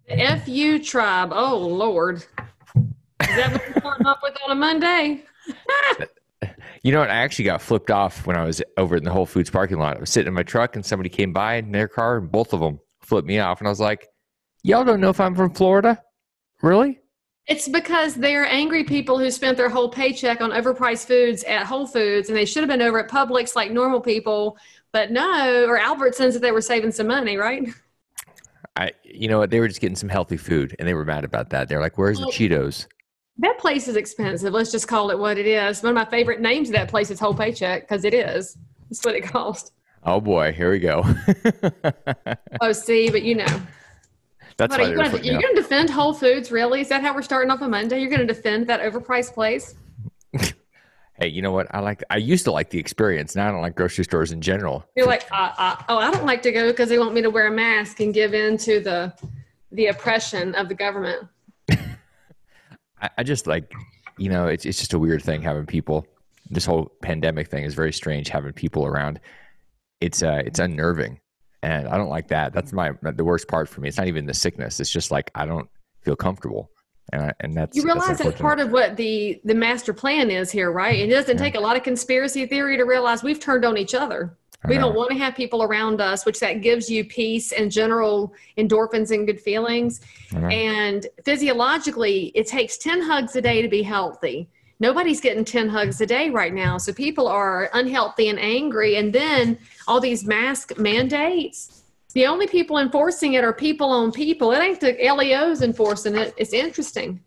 The FU tribe. Oh, Lord. Is that what you're starting off with on a Monday? You know what? I actually got flipped off when I was over in the Whole Foods parking lot. I was sitting in my truck and somebody came by in their car and both of them flipped me off. And I was like, y'all don't know if I'm from Florida? Really? It's because they're angry people who spent their whole paycheck on overpriced foods at Whole Foods, and they should have been over at Publix like normal people, but no, or Albertsons if they were saving some money, right? You know what? They were just getting some healthy food, and they were mad about that. They're like, where's the Cheetos? That place is expensive. Let's just call it what it is. One of my favorite names of that place is Whole Paycheck, because it is. That's what it costs. Oh, boy. Here we go. Oh, see, but you know. That's what, are you going to defend Whole Foods, really? Is that how we're starting off on Monday? You're going to defend that overpriced place? Hey, you know what? I used to like the experience. Now I don't like grocery stores in general. You're like, I don't like to go because they want me to wear a mask and give in to the oppression of the government. I just like, you know, it's just a weird thing having people. This whole pandemic thing is very strange having people around. It's unnerving. And I don't like that. That's the worst part for me. It's not even the sickness. It's just like I don't feel comfortable. And that's you realize that's part of what the master plan is here, right? It doesn't take a lot of conspiracy theory to realize we've turned on each other. We don't want to have people around us, which that gives you peace and general endorphins and good feelings. And physiologically, it takes 10 hugs a day to be healthy. Nobody's getting 10 hugs a day right now. So people are unhealthy and angry. And then all these mask mandates, the only people enforcing it are people on people. It ain't the LEOs enforcing it. It's interesting.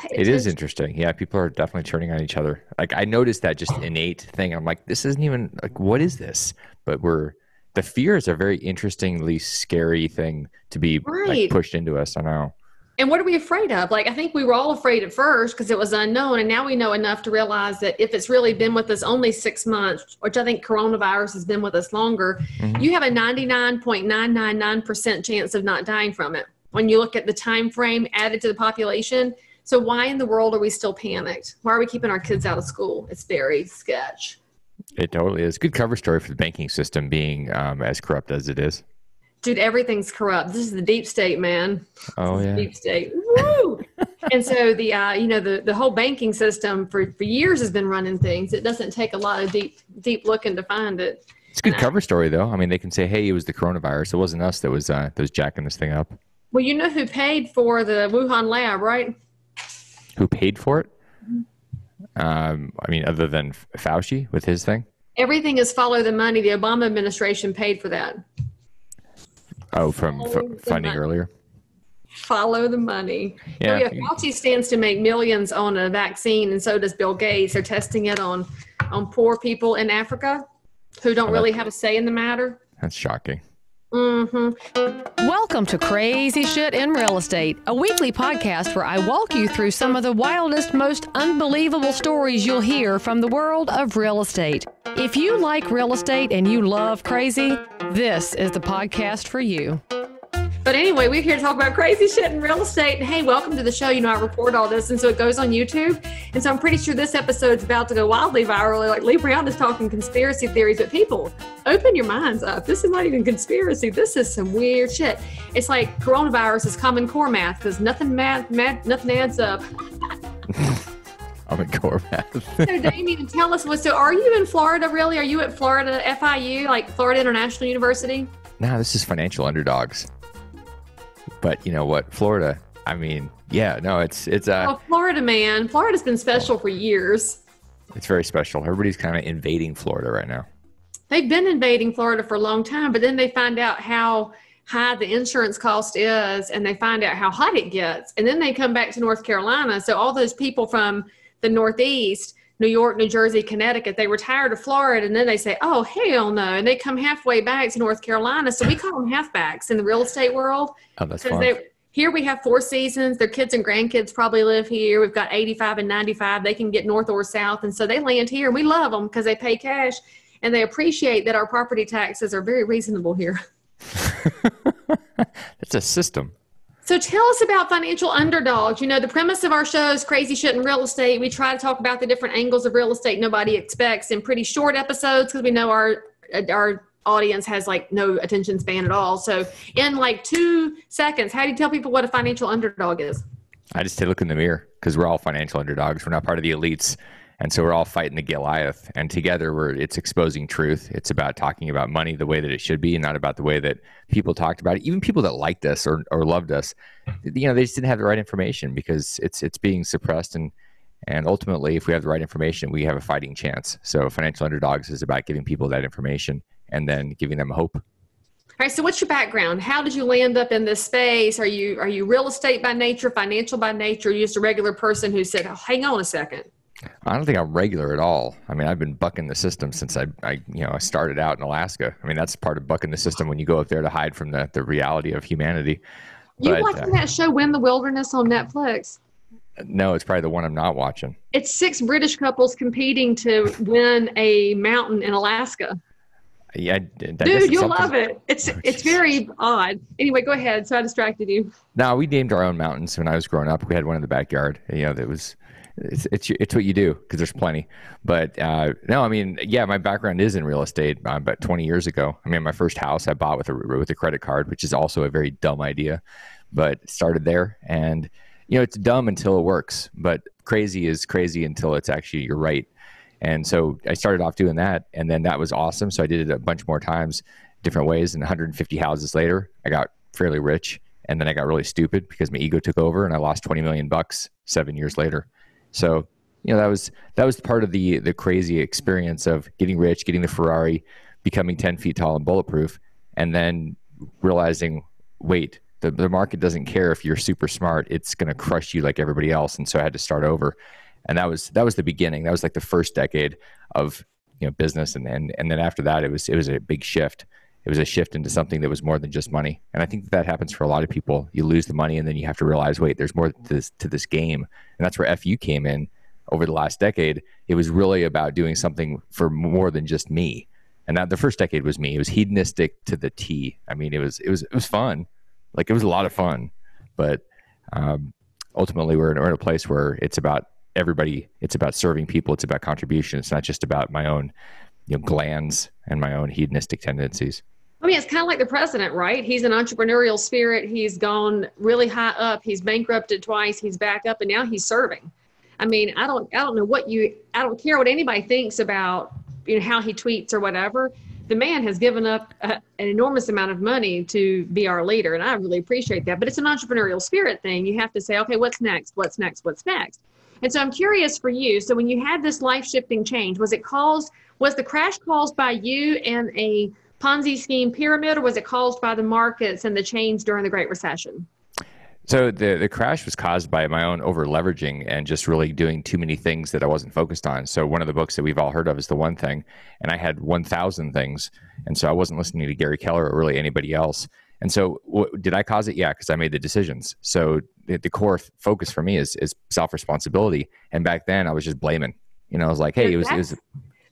It is interesting. Yeah, people are definitely turning on each other. Like I noticed that just innate thing. I'm like, this isn't even like, what is this? But the fear is a very interestingly scary thing to be like, pushed into us. I know. And what are we afraid of? Like, I think we were all afraid at first because it was unknown. And now we know enough to realize that if it's really been with us only 6 months, which I think coronavirus has been with us longer, you have a 99.999% chance of not dying from it. When you look at the time frame added to the population. So why in the world are we still panicked? Why are we keeping our kids out of school? It's very sketch. It totally is. Good cover story for the banking system being as corrupt as it is. Dude, everything's corrupt. This is the deep state, man. Oh, yeah. Deep state. Woo! And so the whole banking system for years has been running things. It doesn't take a lot of deep looking to find it. It's a good cover story, though. I mean, they can say, hey, it was the coronavirus. It wasn't us that was jacking this thing up. Well, you know who paid for the Wuhan lab, right? Who paid for it? I mean, other than Fauci with his thing? Everything is follow the money. The Obama administration paid for that. Oh, from funding earlier? Follow the money. Yeah. Oh, yeah. Fauci stands to make millions on a vaccine, and so does Bill Gates. They're testing it on poor people in Africa who don't really have a say in the matter. That's shocking. Welcome to Crazy Shit in Real Estate, a weekly podcast where I walk you through some of the wildest, most unbelievable stories you'll hear from the world of real estate. If you like real estate and you love crazy, this is the podcast for you. But anyway, we're here to talk about crazy shit in real estate. And hey, welcome to the show. You know, I report all this, and so it goes on YouTube. And so I'm pretty sure this episode's about to go wildly viral. Like Leigh Brown is talking conspiracy theories, but people, open your minds up. This is not even conspiracy. This is some weird shit. It's like coronavirus is common core math because nothing adds up. Common core math. So Damion, tell us so are you in Florida really? Are you at Florida FIU, like Florida International University? No, this is financial underdogs. But you know what? Florida, I mean, yeah, no, it's Florida, man. Florida's been special for years. It's very special. Everybody's kind of invading Florida right now. They've been invading Florida for a long time, but then they find out how high the insurance cost is, and they find out how hot it gets. And then they come back to North Carolina. So all those people from the Northeast, New York, New Jersey, Connecticut, they were tired of Florida, and then they say, oh, hell no. And they come halfway back to North Carolina. So we call them halfbacks in the real estate world. Oh, that's fun. Here we have 4 seasons. Their kids and grandkids probably live here. We've got 85 and 95. They can get north or south. And so they land here. We love them because they pay cash, and they appreciate that our property taxes are very reasonable here. It's a system. So tell us about financial underdogs. You know, the premise of our show is crazy shit in real estate. We try to talk about the different angles of real estate nobody expects in pretty short episodes because we know our audience has like no attention span at all. So in like 2 seconds, how do you tell people what a financial underdog is? I just say look in the mirror, because we're all financial underdogs. We're not part of the elites. And so we're all fighting the Goliath. And together it's exposing truth. It's about talking about money the way that it should be, and not about the way that people talked about it. Even people that liked us or loved us, you know, they just didn't have the right information, because it's being suppressed. And ultimately, if we have the right information, we have a fighting chance. So financial underdogs is about giving people that information and then giving them hope. All right. So what's your background? How did you land up in this space? Are you real estate by nature, financial by nature? Or are you just a regular person who said, oh, hang on a second? I don't think I'm regular at all. I mean, I've been bucking the system since I started out in Alaska. I mean, that's part of bucking the system when you go up there to hide from the reality of humanity. You watching that show, Win the Wilderness, on Netflix? No, it's probably the one I'm not watching. It's 6 British couples competing to win a mountain in Alaska. Yeah, dude, you'll love it. It's very odd. Anyway, go ahead. So I distracted you. No, we named our own mountains when I was growing up. We had one in the backyard. You know, that was it's what you do, because there's plenty. But no, I mean, yeah, my background is in real estate. About 20 years ago, I mean, my first house I bought with a credit card, which is also a very dumb idea, but started there. And you know, it's dumb until it works, but crazy is crazy until it's actually you're right. And so I started off doing that, and then that was awesome. So I did it a bunch more times, different ways. And 150 houses later, I got fairly rich, and then I got really stupid because my ego took over, and I lost 20 million bucks 7 years later. So, you know, that was part of the crazy experience of getting rich, getting the Ferrari, becoming 10 feet tall and bulletproof, and then realizing, wait, the market doesn't care if you're super smart. It's going to crush you like everybody else. And so I had to start over. And that was the beginning. That was like the first decade of, you know, business. And then after that, it was a big shift. It was a shift into something that was more than just money. And I think that happens for a lot of people. You lose the money, and then you have to realize, wait, there's more to this game. And that's where FU came in over the last decade. It was really about doing something for more than just me. And that the first decade was me. It was hedonistic to the T. I mean, it was fun. Like, it was a lot of fun. But ultimately, we're in a place where it's about everybody. It's about serving people. It's about contribution. It's not just about my own, you know, glands and my own hedonistic tendencies. I mean, it's kind of like the president, right? He's an entrepreneurial spirit. He's gone really high up. He's bankrupted twice. He's back up, and now he's serving. I mean, I don't care what anybody thinks about, you know, how he tweets or whatever. The man has given up an enormous amount of money to be our leader, and I really appreciate that. But it's an entrepreneurial spirit thing. You have to say, okay, what's next? What's next? What's next? And so I'm curious for you. So when you had this life-shifting change, was the crash caused by you and a Ponzi scheme pyramid, or was it caused by the markets and the change during the Great Recession? So the crash was caused by my own over leveraging and just really doing too many things that I wasn't focused on. So one of the books that we've all heard of is The One Thing, and I had 1,000 things. And so I wasn't listening to Gary Keller or really anybody else. And so did I cause it? Yeah, because I made the decisions. So the core focus for me is self-responsibility. And back then I was just blaming. You know, I was like, hey,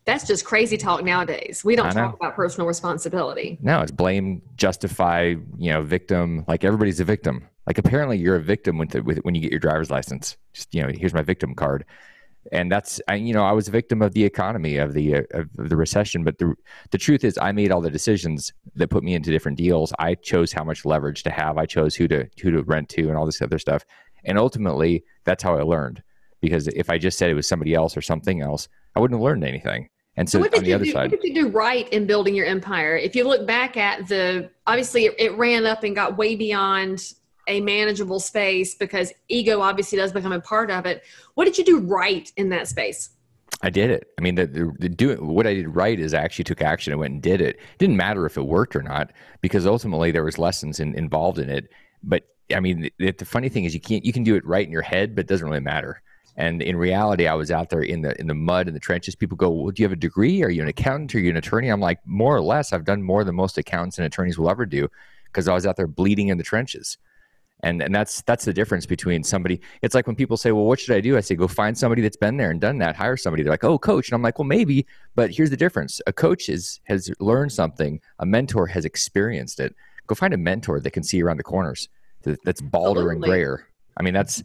that's just crazy talk nowadays. We don't talk about personal responsibility. No, it's blame, justify, you know, victim. Like, everybody's a victim. Like, apparently you're a victim when you get your driver's license. Just, you know, here's my victim card. And I was a victim of the economy, of the recession. But the truth is, I made all the decisions that put me into different deals. I chose how much leverage to have. I chose who to rent to and all this other stuff. And ultimately, that's how I learned. Because if I just said it was somebody else or something else, I wouldn't have learned anything. And so on the other side, what did you do right in building your empire? If you look back at obviously it ran up and got way beyond a manageable space, because ego obviously does become a part of it. What did you do right in that space? I did it. I mean, what I did right is I actually took action and went and did it. It didn't matter if it worked or not, because ultimately there was lessons involved in it. But I mean, the funny thing is you can do it right in your head, but it doesn't really matter. And in reality, I was out there in the mud, in the trenches. People go, well, do you have a degree? Are you an accountant? Are you an attorney? I'm like, more or less. I've done more than most accountants and attorneys will ever do, because I was out there bleeding in the trenches. And that's the difference between somebody. It's like when people say, well, what should I do? I say, go find somebody that's been there and done that. Hire somebody. They're like, oh, coach. And I'm like, well, maybe. But here's the difference. A coach has learned something. A mentor has experienced it. Go find a mentor that can see around the corners, that's balder and grayer. I mean, that's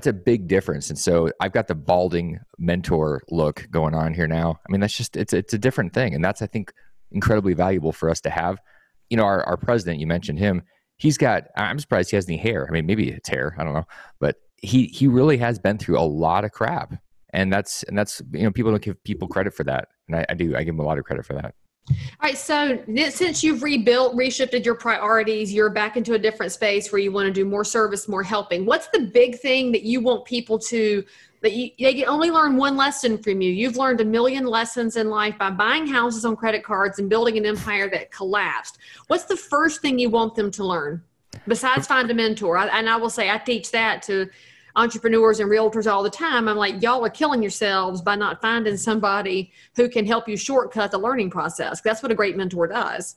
a big difference. And so I've got the balding mentor look going on here now. I mean, that's just, it's a different thing. And that's, I think, incredibly valuable for us to have. You know, our president, you mentioned him, I'm surprised he has any hair. I mean, maybe it's hair, I don't know, but he really has been through a lot of crap. And that's, you know, people don't give people credit for that. And I give him a lot of credit for that. All right. So since you've reshifted your priorities, you're back into a different space where you want to do more service, more helping. What's the big thing that you want people to, they can only learn one lesson from you? You've learned a million lessons in life by buying houses on credit cards and building an empire that collapsed. What's the first thing you want them to learn besides find a mentor? And I will say, I teach that to entrepreneurs and realtors all the time. I'm like, y'all are killing yourselves by not finding somebody who can help you shortcut the learning process. That's what a great mentor does.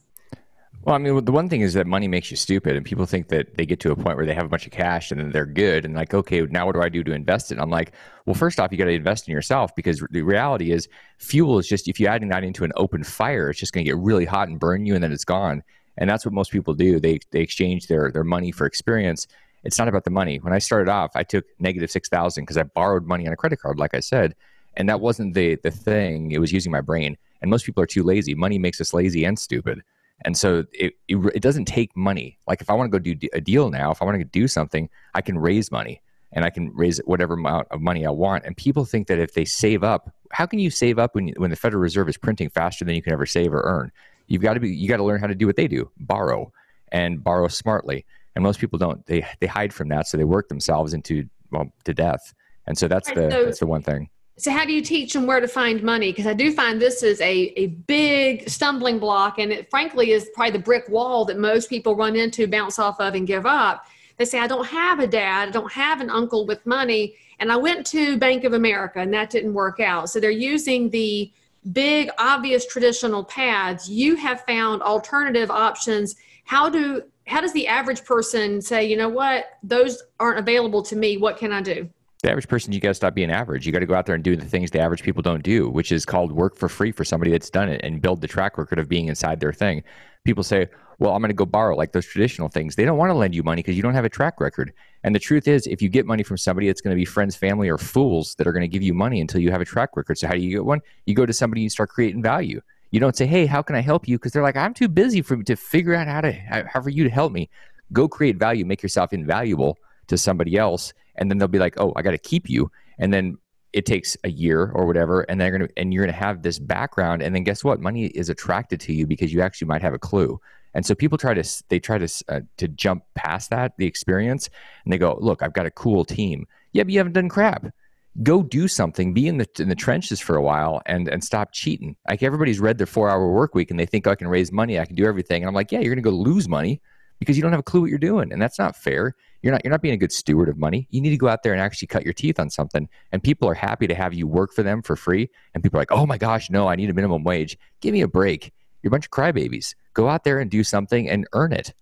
Well, I mean, the one thing is that money makes you stupid, and people think that they get to a point where they have a bunch of cash and then they're good and like, okay, now what do I do to invest it? And I'm like, well, first off, you got to invest in yourself, because the reality is fuel is just, if you're adding that into an open fire, it's just going to get really hot and burn you, and then it's gone. And that's what most people do. They exchange their money for experience. It's not about the money. When I started off, I took negative 6,000 because I borrowed money on a credit card, like I said, and that wasn't the thing. It was using my brain, and most people are too lazy. Money makes us lazy and stupid. And so it doesn't take money. Like if I want to go do a deal now, if I want to do something, I can raise money, and I can raise whatever amount of money I want. And people think that if they save up, how can you save up when the Federal Reserve is printing faster than you can ever save or earn? You got to learn how to do what they do, borrow, and borrow smartly. And most people don't. They hide from that, so they work themselves to death. And so that's the one thing. So how do you teach them where to find money? Because I do find this is a big stumbling block, and it frankly is probably the brick wall that most people run into, bounce off of, and give up. They say, I don't have a dad, I don't have an uncle with money, and I went to Bank of America, and that didn't work out. So they're using the big, obvious traditional paths. You have found alternative options. How does the average person say, you know what, those aren't available to me, what can I do? The average person, you got to stop being average. You got to go out there and do the things the average people don't do, which is called work for free for somebody that's done it, and build the track record of being inside their thing. People say, well, I'm going to go borrow, like those traditional things. They don't want to lend you money because you don't have a track record. And the truth is, if you get money from somebody, it's going to be friends, family, or fools that are going to give you money until you have a track record. So how do you get one? You go to somebody and start creating value. You don't say, hey, how can I help you? Because they're like, I'm too busy to figure out how for you to help me. Go create value, make yourself invaluable to somebody else. And then they'll be like, oh, I got to keep you. And then it takes a year or whatever. And you're going to have this background. And then guess what? Money is attracted to you because you actually might have a clue. And so people try to jump past that, the experience, and they go, look, I've got a cool team. Yeah, but you haven't done crap. Go do something, be in the trenches for a while, and stop cheating. Like everybody's read their 4-hour work week and they think, oh, I can raise money, I can do everything. And I'm like, yeah, you're going to go lose money because you don't have a clue what you're doing. And that's not fair. You're not being a good steward of money. You need to go out there and actually cut your teeth on something. And people are happy to have you work for them for free. And people are like, oh my gosh, no, I need a minimum wage. Give me a break. You're a bunch of crybabies. Go out there and do something and earn it.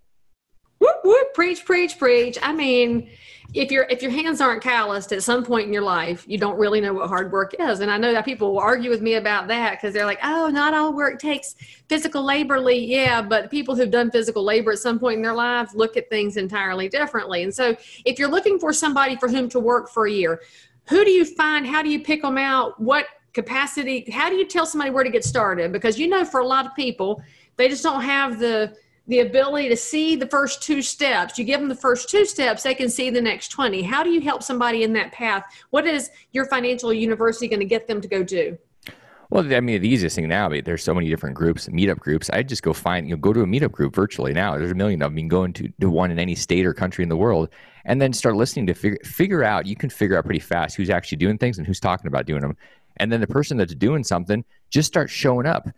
Whoop, whoop, preach, preach, preach. I mean, if your hands aren't calloused at some point in your life, you don't really know what hard work is. And I know that people will argue with me about that because they're like, oh, not all work takes physical labor, Leigh. Yeah, but people who've done physical labor at some point in their lives look at things entirely differently. And so if you're looking for somebody for whom to work for a year, who do you find? How do you pick them out? What capacity? How do you tell somebody where to get started? Because, you know, for a lot of people, they just don't have the ability to see the first 2 steps. You give them the first 2 steps, they can see the next 20. How do you help somebody in that path? What is your financial university going to get them to go do? Well, I mean, the easiest thing now, there's so many different groups, meetup groups. I just go find, go to a meetup group virtually now. There's a million of them. You can go into one in any state or country in the world and then start listening to figure out, you can figure out pretty fast who's actually doing things and who's talking about doing them. And then the person that's doing something, just start showing up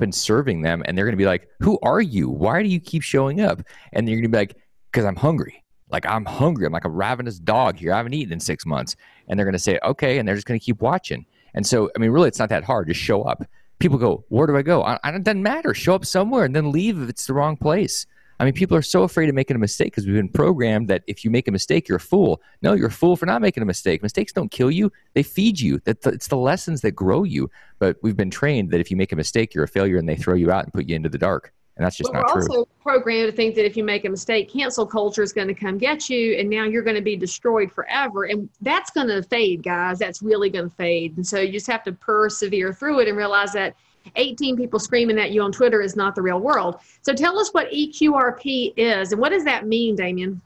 and serving them. And they're going to be like, who are you? Why do you keep showing up? And you're going to be like, because I'm hungry. Like, I'm hungry. I'm like a ravenous dog here. I haven't eaten in 6 months. And they're going to say, okay. And they're just going to keep watching. And so, I mean, really, it's not that hard. Just show up. People go, where do I go? It doesn't matter. Show up somewhere and then leave if it's the wrong place. I mean, people are so afraid of making a mistake because we've been programmed that if you make a mistake, you're a fool. No, you're a fool for not making a mistake. Mistakes don't kill you. They feed you. It's the lessons that grow you. But we've been trained that if you make a mistake, you're a failure, and they throw you out and put you into the dark. And that's just not true. We're also programmed to think that if you make a mistake, cancel culture is going to come get you, and now you're going to be destroyed forever. And that's going to fade, guys. That's really going to fade. And so you just have to persevere through it and realize that 18 people screaming at you on Twitter is not the real world. So tell us what EQRP is, and what does that mean, Damion?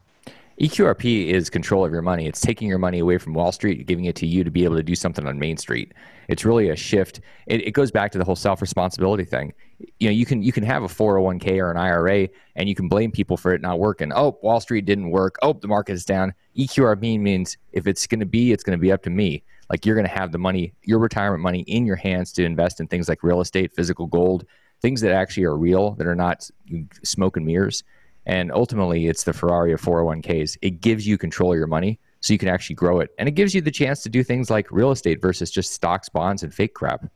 EQRP is control of your money. It's taking your money away from Wall Street, giving it to you to be able to do something on Main Street. It's really a shift. It goes back to the whole self-responsibility thing. You can have a 401k or an IRA, and you can blame people for it not working. Oh, Wall Street didn't work. Oh, the market is down. EQRP means if it's going to be up to me. Like, you're going to have the money, your retirement money, in your hands to invest in things like real estate, physical gold, things that actually are real, that are not smoke and mirrors. And ultimately, it's the Ferrari of 401ks. It gives you control of your money so you can actually grow it. And it gives you the chance to do things like real estate versus just stocks, bonds, and fake crap.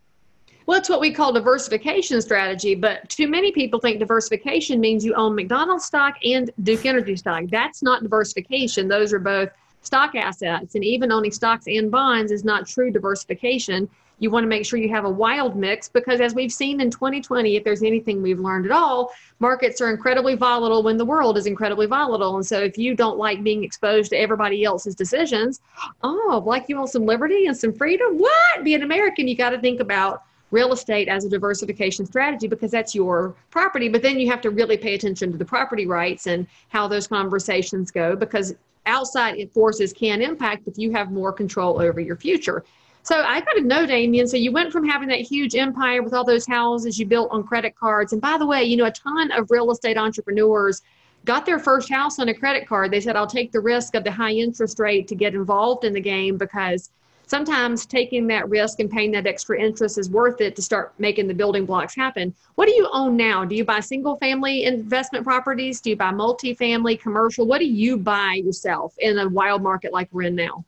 Well, it's what we call diversification strategy, but too many people think diversification means you own McDonald's stock and Duke Energy stock. That's not diversification. Those are both stock assets, and even owning stocks and bonds is not true diversification. You want to make sure you have a wild mix, because as we've seen in 2020, if there's anything we've learned at all, markets are incredibly volatile when the world is incredibly volatile. And so if you don't like being exposed to everybody else's decisions, like you want some liberty and some freedom? What? Being American, you got to think about real estate as a diversification strategy, because that's your property. But then you have to really pay attention to the property rights and how those conversations go, because outside forces can impact if you have more control over your future. So I got to know, Damion, so you went from having that huge empire with all those houses you built on credit cards. And by the way, a ton of real estate entrepreneurs got their first house on a credit card. They said, I'll take the risk of the high interest rate to get involved in the game, because sometimes taking that risk and paying that extra interest is worth it to start making the building blocks happen. What do you own now? Do you buy single family investment properties? Do you buy multifamily, commercial? What do you buy yourself in a wild market like we're in now?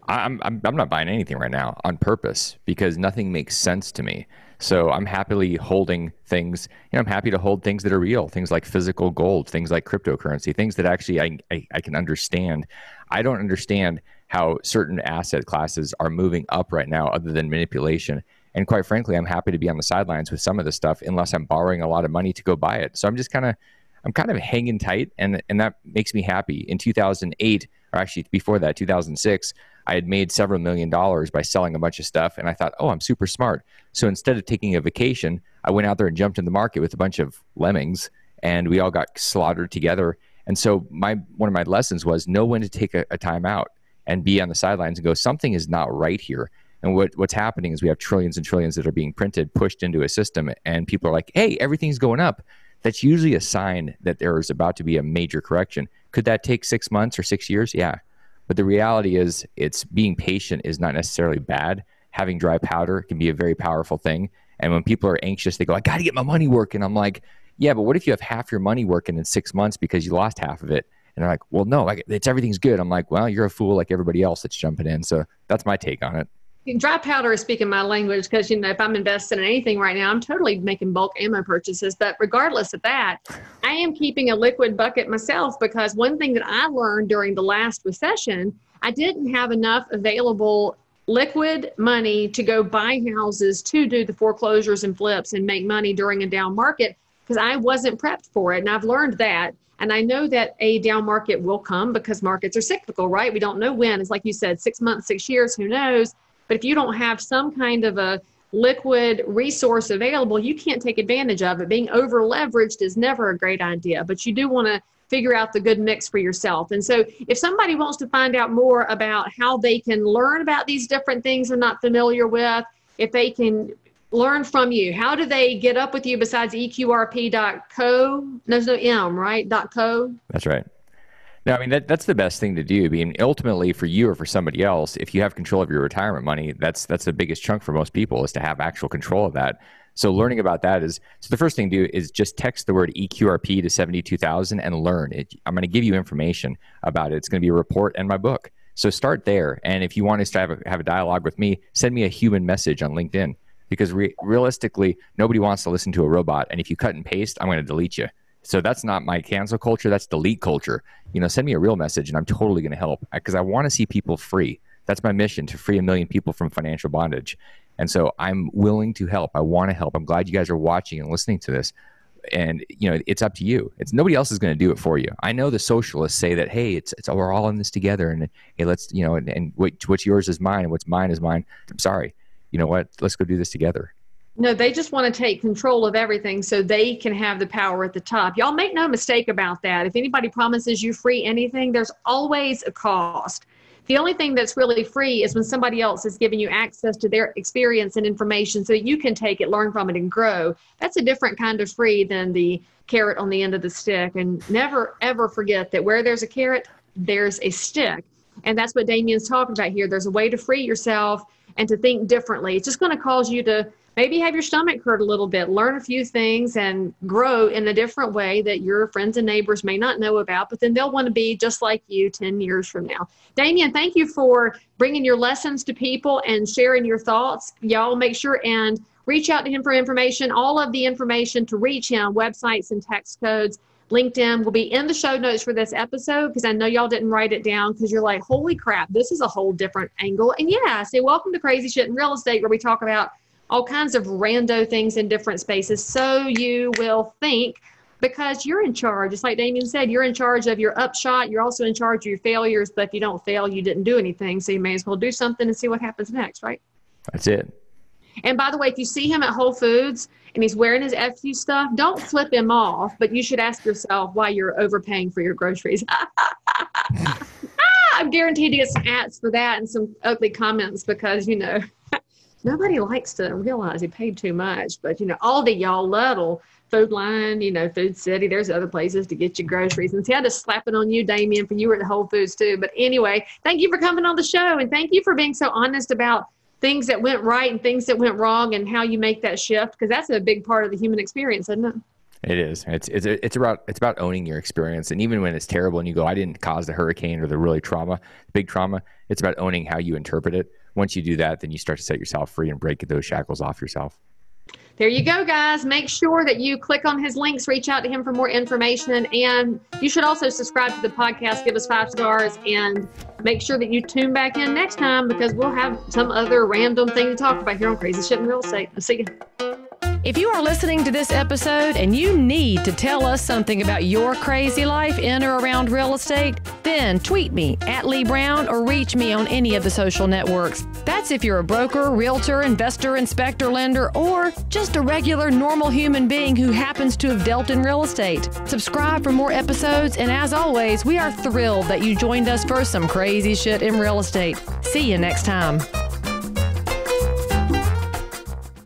I'm not buying anything right now on purpose, because nothing makes sense to me. So I'm happily holding things. I'm happy to hold things that are real, things like physical gold, things like cryptocurrency, things that actually I can understand. I don't understand how certain asset classes are moving up right now other than manipulation. And quite frankly, I'm happy to be on the sidelines with some of this stuff unless I'm borrowing a lot of money to go buy it. So I'm kind of hanging tight, and that makes me happy. In 2008, or actually before that, 2006, I had made several $1 million by selling a bunch of stuff, and I thought, I'm super smart. So instead of taking a vacation, I went out there and jumped in the market with a bunch of lemmings, and we all got slaughtered together. And so one of my lessons was know when to take a time out and be on the sidelines and go, something is not right here. And what's happening is we have trillions and trillions that are being printed, pushed into a system, and people are like, hey, everything's going up. That's usually a sign that there is about to be a major correction. Could that take 6 months or 6 years? Yeah. But the reality is, it's being patient is not necessarily bad. Having dry powder can be a very powerful thing. And when people are anxious, they go, I got to get my money working. I'm like, yeah, but what if you have half your money working in 6 months because you lost half of it? And they're like, well, no, everything's good. I'm like, well, you're a fool like everybody else that's jumping in. So that's my take on it. Dry powder is speaking my language, because, if I'm invested in anything right now, I'm totally making bulk ammo purchases. But regardless of that, I am keeping a liquid bucket myself, because one thing that I learned during the last recession, I didn't have enough available liquid money to go buy houses to do the foreclosures and flips and make money during a down market, because I wasn't prepped for it. And I've learned that. And I know that a down market will come, because markets are cyclical, right? We don't know when. It's like you said, 6 months, 6 years, who knows? But if you don't have some kind of a liquid resource available, you can't take advantage of it. Being over leveraged is never a great idea, but you do want to figure out the good mix for yourself. And so if somebody wants to find out more about how they can learn about these different things they're not familiar with, if they can learn from you, how do they get up with you besides EQRP.co? There's no M, right? .co? That's right. No, I mean, that's the best thing to do. I mean, ultimately for you or for somebody else, if you have control of your retirement money, that's the biggest chunk for most people, is to have actual control of that. So learning about that so the first thing to do is just text the word EQRP to 72,000 and learn it. I'm going to give you information about it. It's going to be a report and my book. So start there. And if you want to have a dialogue with me, send me a human message on LinkedIn, because realistically, nobody wants to listen to a robot. And if you cut and paste, I'm going to delete you. So that's not my cancel culture. That's delete culture. Send me a real message and I'm totally going to help, because I want to see people free. That's my mission, to free 1 million people from financial bondage. And so I'm willing to help. I want to help. I'm glad you guys are watching and listening to this. And, it's up to you. It's nobody else is going to do it for you. I know the socialists say that, hey, we're all in this together. And hey, let's, and what's yours is mine and what's mine is mine. I'm sorry. You know what? Let's go do this together. No, they just want to take control of everything so they can have the power at the top. Y'all make no mistake about that. If anybody promises you free anything, there's always a cost. The only thing that's really free is when somebody else is giving you access to their experience and information so you can take it, learn from it, and grow. That's a different kind of free than the carrot on the end of the stick. And never, ever forget that where there's a carrot, there's a stick. And that's what Damion's talking about here. There's a way to free yourself and to think differently. It's just going to cause you to maybe have your stomach hurt a little bit, learn a few things, and grow in a different way that your friends and neighbors may not know about, but then they'll want to be just like you 10 years from now. Damion, thank you for bringing your lessons to people and sharing your thoughts. Y'all make sure and reach out to him for information. All of the information to reach him, websites and text codes, LinkedIn, will be in the show notes for this episode, because I know y'all didn't write it down because you're like, holy crap, this is a whole different angle. And yeah, say welcome to Crazy Shit in Real Estate, where we talk about all kinds of rando things in different spaces, so you will think, because you're in charge. It's like Damion said, you're in charge of your upshot. You're also in charge of your failures, but if you don't fail, you didn't do anything. So you may as well do something and see what happens next, right? That's it. And by the way, if you see him at Whole Foods and he's wearing his FU stuff, don't flip him off, but you should ask yourself why you're overpaying for your groceries. I'm guaranteed to get some ads for that and some ugly comments, because, you know, nobody likes to realize he paid too much. But, you know, Aldi, y'all, Lidl, Food Line, you know, Food City, there's other places to get your groceries. And see, I just slap it on you, Damion, for you were at Whole Foods too. But anyway, thank you for coming on the show, and thank you for being so honest about things that went right and things that went wrong and how you make that shift, because that's a big part of the human experience, isn't it? It is. It's about owning your experience. And even when it's terrible and you go, I didn't cause the hurricane or the really big trauma, it's about owning how you interpret it. Once you do that, then you start to set yourself free and break those shackles off yourself. There you go, guys. Make sure that you click on his links, reach out to him for more information. And you should also subscribe to the podcast, give us 5 stars, and make sure that you tune back in next time, because we'll have some other random thing to talk about here on Crazy Shit in Real Estate. I'll see you. If you are listening to this episode and you need to tell us something about your crazy life in or around real estate, then tweet me at Leigh Brown or reach me on any of the social networks. That's if you're a broker, realtor, investor, inspector, lender, or just a regular, normal human being who happens to have dealt in real estate. Subscribe for more episodes, and as always, we are thrilled that you joined us for some crazy shit in real estate. See you next time.